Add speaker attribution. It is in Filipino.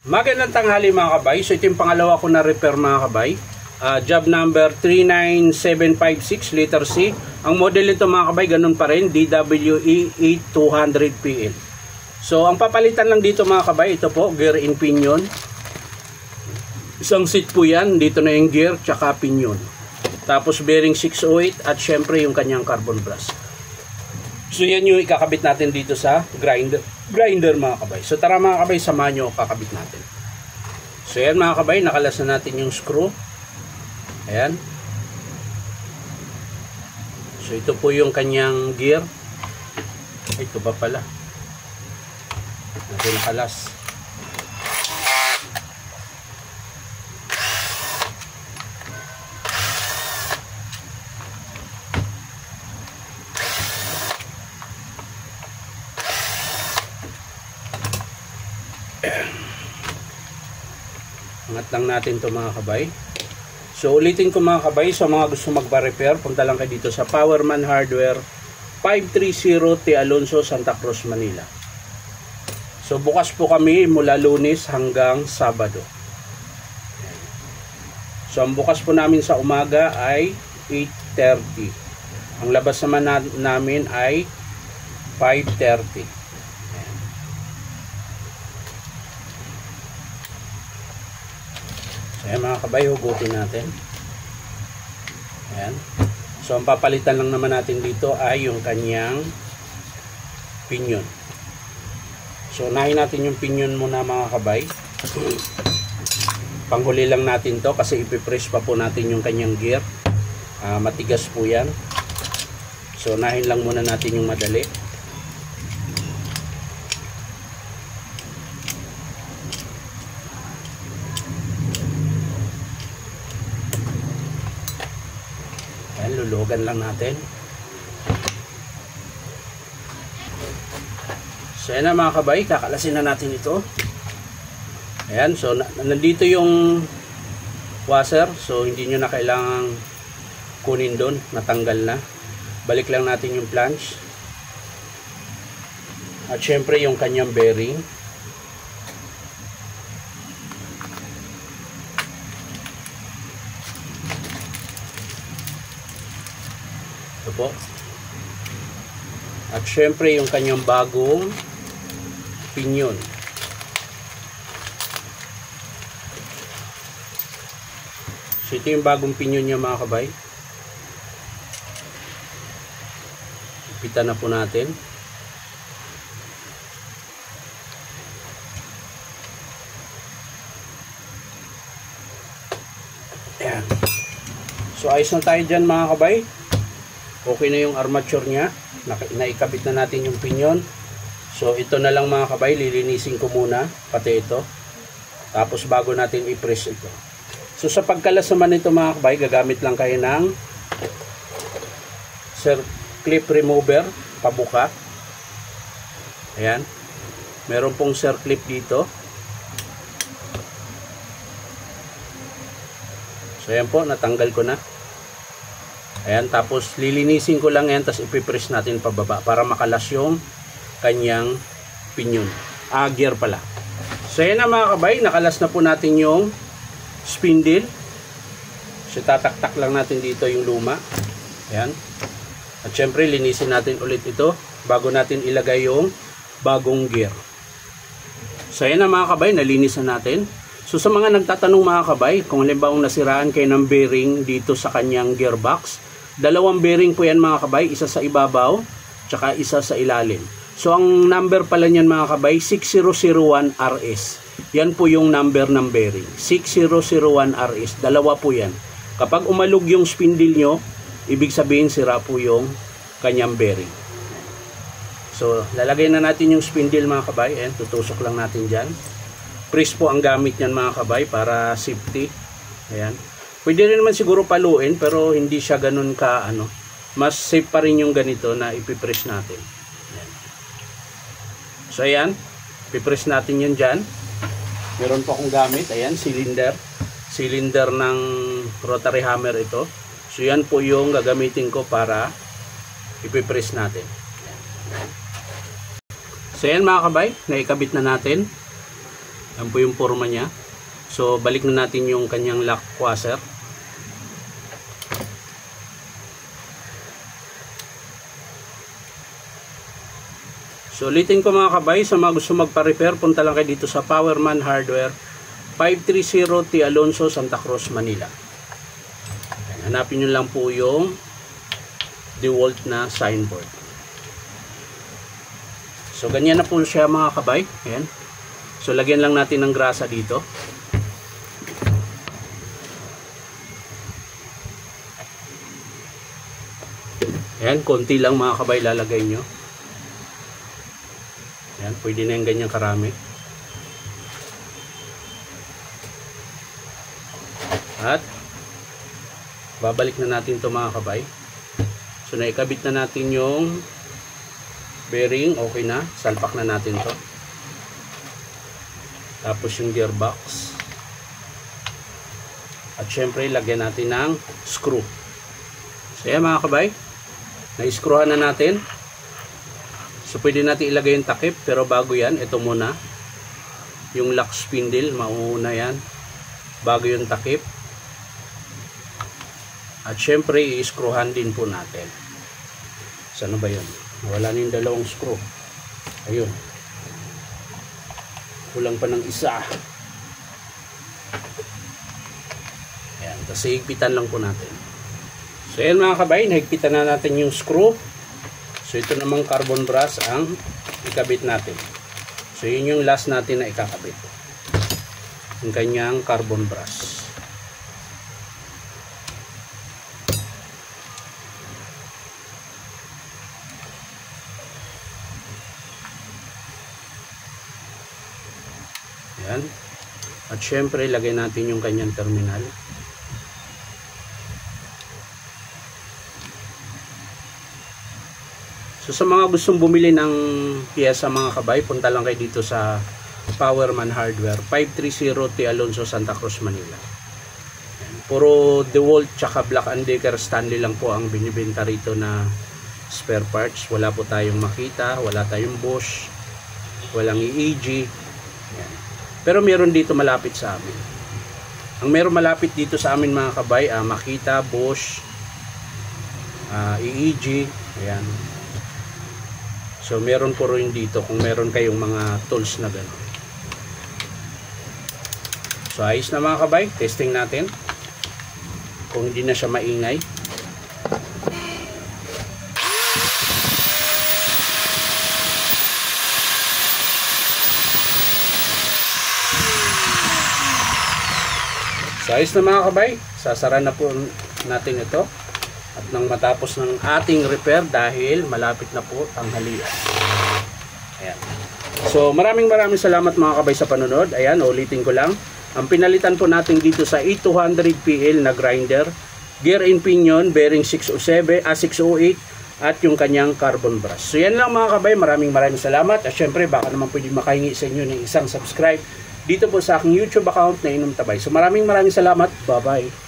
Speaker 1: Magandang tanghali mga kabay. So ito yung pangalawa ko na repair mga kabay. Job number 39756 letter C. Ang model nito mga kabay ganun pa rin, DWE 8200PL. So ang papalitan lang dito mga kabay, ito po, gear in pinion. Isang seat po yan, dito na yung gear tsaka pinion. Tapos bearing 608 at syempre yung kanyang carbon brass. So yan yung ikakabit natin dito sa grinder mga kabay. So tara mga kabay, samahan nyo kakabit natin. So yan mga kabay, nakalas na natin yung screw. Ayan. So ito po yung kanyang gear. Ito ba pala? Natin nakalas. Angat lang natin to mga kabay. So ulitin ko mga kabay, sa mga gusto magpa-repair, punta lang kayo dito sa Powerman Hardware, 530 T. Alonso, Santa Cruz, Manila. So bukas po kami mula Lunes hanggang Sabado. So ang bukas po namin sa umaga ay 8:30. Ang labas naman namin ay 5:30. Ayan mga kabay, hugutin natin. Ayan. So ang papalitan lang naman natin dito ay yung kanyang pinion. So unahin natin yung pinion muna mga kabay. Panghuli lang natin to kasi ipipress pa po natin yung kanyang gear. Matigas po yan. So unahin lang muna natin yung madali. Lulugan lang natin. So yan na mga kabay, kakalasin na natin ito. Ayan, so nandito yung washer. So hindi nyo na kailangang kunin doon, natanggal na. Balik lang natin yung flange. At syempre yung kanyang bearing. Po. At syempre yung kanyang bagong pinion. So ito yung bagong pinion niya mga kabay. Ipitan na po natin. Ayan. So ayos na tayo dyan mga kabay. Okay na yung armature niya. Naikabit na natin yung pinion. So ito na lang mga kabay, lilinisin ko muna pati ito. Tapos bago natin i-press ito. So sa pagkalas naman nito mga kabay, gagamit lang kayo ng clip remover pabuka. Ayan. Meron pong clip dito. So ayan po, natanggal ko na. Ayan, tapos lilinisin ko lang yan, tapos ipipress natin pababa para makalas yung kanyang pinion. Gear pala. So ayan na mga kabay, nakalas na po natin yung spindle. So tataktak lang natin dito yung luma. Ayan. At syempre linisin natin ulit ito bago natin ilagay yung bagong gear. So ayan na mga kabay, nalinis na natin. So sa mga nagtatanong mga kabay, kung halimbawa nasiraan kayo ng bearing dito sa kanyang gearbox, dalawang bearing po yan mga kabay, isa sa ibabaw tsaka isa sa ilalim. So ang number pala niyan mga kabay, 6001 RS. Yan po yung number ng bearing, 6001 RS. Dalawa po yan. Kapag umalog yung spindle nyo, ibig sabihin sira po yung kanyang bearing. So lalagay na natin yung spindle mga kabay. Ayan, tutusok lang natin dyan. Press po ang gamit niyan mga kabay para safety. Ayan. Pwede rin naman siguro paluin pero hindi siya ganun ka ano. Mas safe pa rin yung ganito na ipipress natin. Ayan. So ayan, ipipress natin yun dyan. Meron pa akong gamit, ayan, cylinder. Cylinder ng rotary hammer ito. So yan po yung gagamitin ko para ipipress natin. Ayan. So yan mga kabay, naikabit na natin. Yan po yung forma niya. So balik na natin yung kanyang lock washer. So ulitin ko mga kabay, sa mga gusto magpa-repair, punta lang kayo dito sa Powerman Hardware, 530 T. Alonso, Santa Cruz, Manila. Hanapin nyo lang po yung DeWalt na signboard. So ganyan na po siya mga kabay. Ayan. So lagyan lang natin ng grasa dito. Ayan, konti lang mga kabay lalagay nyo. Ayan, pwede na yung ganyang karami. At babalik na natin ito mga kabay. So naikabit na natin yung bearing, okay na. Salpak na natin to. Tapos yung gearbox. At syempre lagyan natin ng screw. So yan mga kabay, na-screwan na natin. So pwede natin ilagay yung takip, pero bago yan, ito muna yung lock spindle, mauuna yan bago yung takip. At syempre i-screwan din po natin. Saan ba yun? Wala na yung dalawang screw. Ayun, kulang pa ng isa. Ayan, tapos higpitan lang po natin. So ayan mga kabay, nahigpitan na natin yung screw. So ito namang carbon brass ang ikabit natin. So yun yung last natin na ikakabit, yung kanyang carbon brass. Ayan. At syempre lagay natin yung kanyang terminal. So sa mga gustong bumili ng piyesa mga kabay, punta lang kayo dito sa Powerman Hardware, 530 T. Alonso, Santa Cruz, Manila. Ayan. Puro DeWalt tsaka Black & Decker Stanley lang po ang binibenta rito na spare parts. Wala po tayong Makita, wala tayong Bosch, walang EEG. Ayan. Pero meron dito malapit sa amin. Ang meron malapit dito sa amin mga kabay, Makita, Bosch, EEG. Ayan. So meron po rin dito kung meron kayong mga tools na gano'n. So ayos na mga kabay, testing natin kung hindi na siya maingay. So ayos na mga kabay, sasara na po natin ito. At nang matapos ng ating repair dahil malapit na po tanghalian. Ayan. So maraming salamat mga kabay sa panonood. Ayan, ulitin ko lang. Ang pinalitan po natin dito sa E200 PL na grinder, gear and pinion, bearing 608 at yung kanyang carbon brass. So yan lang mga kabay, maraming salamat. At syempre baka naman pwede makahingi sa inyo ng isang subscribe dito po sa aking YouTube account na Inom Tabay. So maraming salamat. Bye bye.